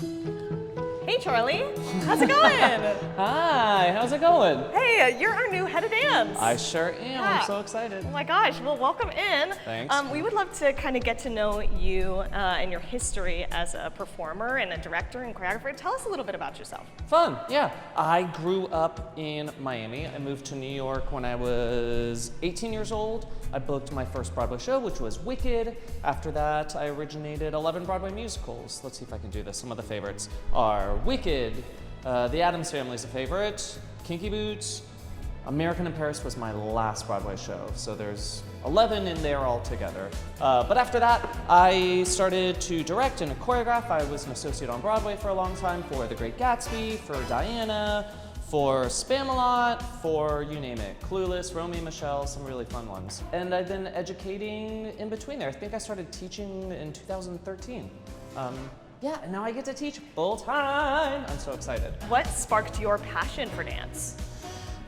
Hey Charlie, how's it going? Hi, how's it going? Hey, you're our new head of dance. I sure am. Yeah. I'm so excited. Oh my gosh, well welcome in. Thanks. We would love to kind of get to know you and your history as a performer and a director and choreographer. Tell us a little bit about yourself. Fun, yeah. I grew up in Miami. I moved to New York when I was 18 years old. I booked my first Broadway show, which was Wicked. After that, I originated 11 Broadway musicals. Let's see if I can do this. Some of the favorites are Wicked, The Addams Family's a favorite, Kinky Boots, American in Paris was my last Broadway show, so there's 11 in there altogether. But after that, I started to direct and choreograph. I was an associate on Broadway for a long time for The Great Gatsby, for Diana, for Spamalot, for you name it, Clueless, Romy and Michelle, some really fun ones. And I've been educating in between there. I think I started teaching in 2013. Yeah, and now I get to teach full time. I'm so excited. What sparked your passion for dance?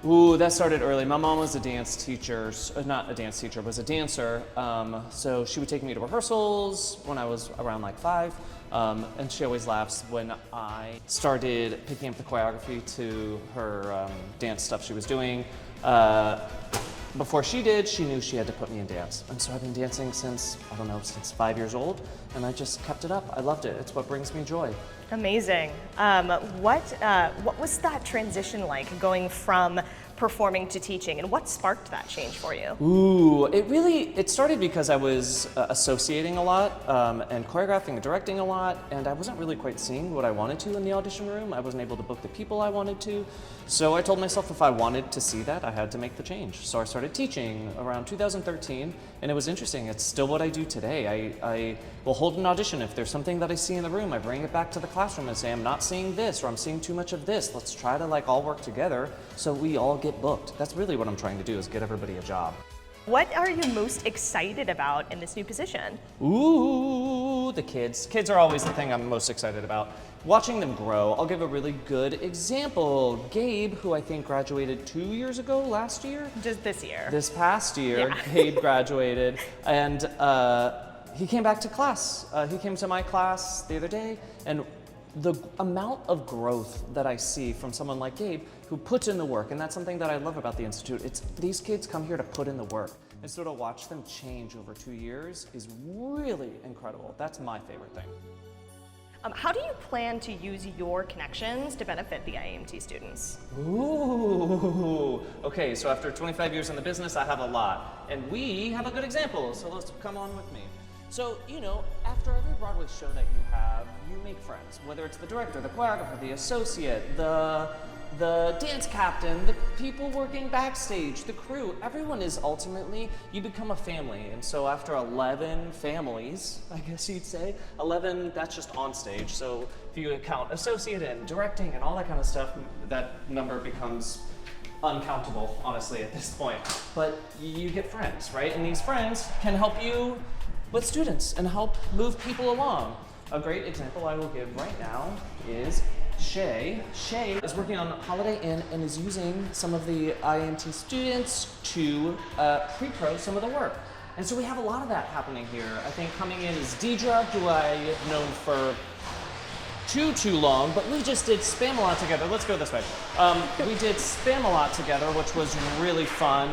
Ooh, that started early. My mom was a dance teacher, not a dance teacher, was a dancer. So she would take me to rehearsals when I was around like 5. And she always laughs when I started picking up the choreography to her dance stuff she was doing. Before she did, she knew she had to put me in dance. And so I've been dancing since, I don't know, since 5 years old, and I just kept it up. I loved it. It's what brings me joy. Amazing. What was that transition like, going from performing to teaching, and what sparked that change for you? Ooh, it started because I was associating a lot and choreographing and directing a lot, and I wasn't really quite seeing what I wanted to in the audition room. I wasn't able to book the people I wanted to. So I told myself if I wanted to see that, I had to make the change. So I started teaching around 2013, and it was interesting. It's still what I do today. I will hold an audition. If there's something that I see in the room, I bring it back to the classroom and say, I'm not seeing this, or I'm seeing too much of this. Let's try to all work together so we all get booked. That's really what I'm trying to do, is get everybody a job. What are you most excited about in this new position? Ooh, the kids. Kids are always the thing I'm most excited about. Watching them grow. I'll give a really good example. Gabe, who I think graduated 2 years ago, last year? Just this year. This past year, Yeah. Gabe graduated, and he came back to class. He came to my class the other day, and the amount of growth that I see from someone like Gabe who puts in the work, and that's something that I love about the Institute. It's these kids come here to put in the work, and so to watch them change over 2 years is really incredible. That's my favorite thing. How do you plan to use your connections to benefit the Iamt students? Ooh, okay, so after 25 years in the business, I have a lot, and we have a good example, so let's come on with me. So, after every Broadway show that you have, you make friends, whether it's the director, the choreographer, the associate, the dance captain, the people working backstage, the crew. Everyone is ultimately, you become a family. And so after 11 families, I guess you'd say, 11, that's just on stage. So if you count associate and directing and all that kind of stuff, that number becomes uncountable, honestly, at this point. But you get friends, right? And these friends can help you with students and help move people along. A great example I will give right now is Shay. Shay is working on Holiday Inn and is using some of the Iamt students to pre-pro some of the work. And so we have a lot of that happening here. I think coming in is Deidre, who I've known for too long, but we just did Spamalot together. Let's go this way. We did Spamalot together, which was really fun.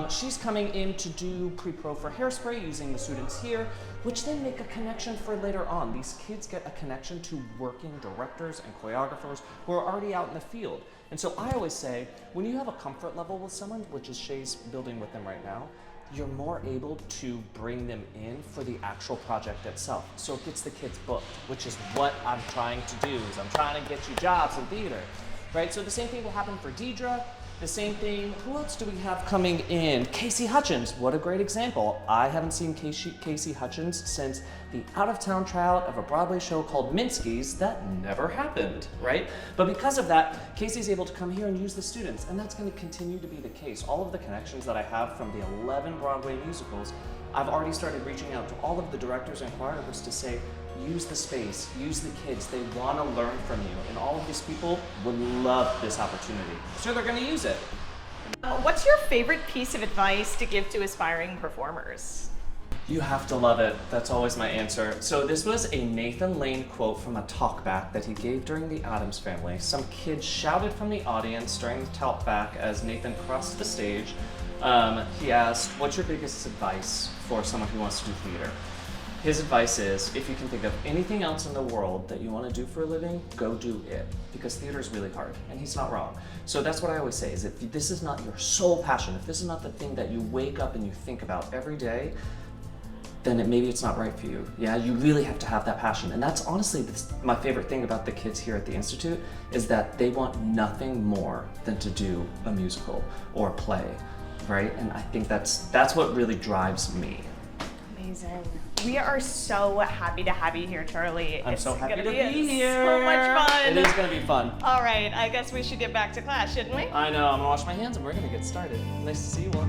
She's coming in to do pre-pro for Hairspray using the students here, which then make a connection for later on. These kids get a connection to working directors and choreographers who are already out in the field. And so I always say, when you have a comfort level with someone, which is Shay's building with them right now, you're more able to bring them in for the actual project itself. So it gets the kids booked, which is what I'm trying to do, is I'm trying to get you jobs in theater, right? So the same thing will happen for Deidre. The same thing, who else do we have coming in? Casey Hutchins, what a great example. I haven't seen Casey Hutchins since the out-of-town tryout of a Broadway show called Minsky's. That never happened, right? But because of that, Casey's able to come here and use the students, and that's gonna continue to be the case. All of the connections that I have from the 11 Broadway musicals, I've already started reaching out to all of the directors and choreographers to say, use the space, use the kids, they want to learn from you. And all of these people would love this opportunity. So they're going to use it. What's your favorite piece of advice to give to aspiring performers? You have to love it. That's always my answer. So this was a Nathan Lane quote from a talkback that he gave during the Addams Family. Some kid shouted from the audience during the talkback as Nathan crossed the stage. He asked, "What's your biggest advice for someone who wants to do theater?" His advice is, if you can think of anything else in the world that you want to do for a living, go do it, because theater is really hard, and he's not wrong. So that's what I always say, is if this is not your sole passion, if this is not the thing that you wake up and you think about every day, then maybe it's not right for you. Yeah, you really have to have that passion. And that's honestly my favorite thing about the kids here at the Institute, is that they want nothing more than to do a musical or a play, right? And I think that's what really drives me. Amazing. We are so happy to have you here, Charlie. I'm so happy to be here. So much fun. It is gonna be fun. All right, I guess we should get back to class, shouldn't we? I know, I'm gonna wash my hands and we're gonna get started. Nice to see you all.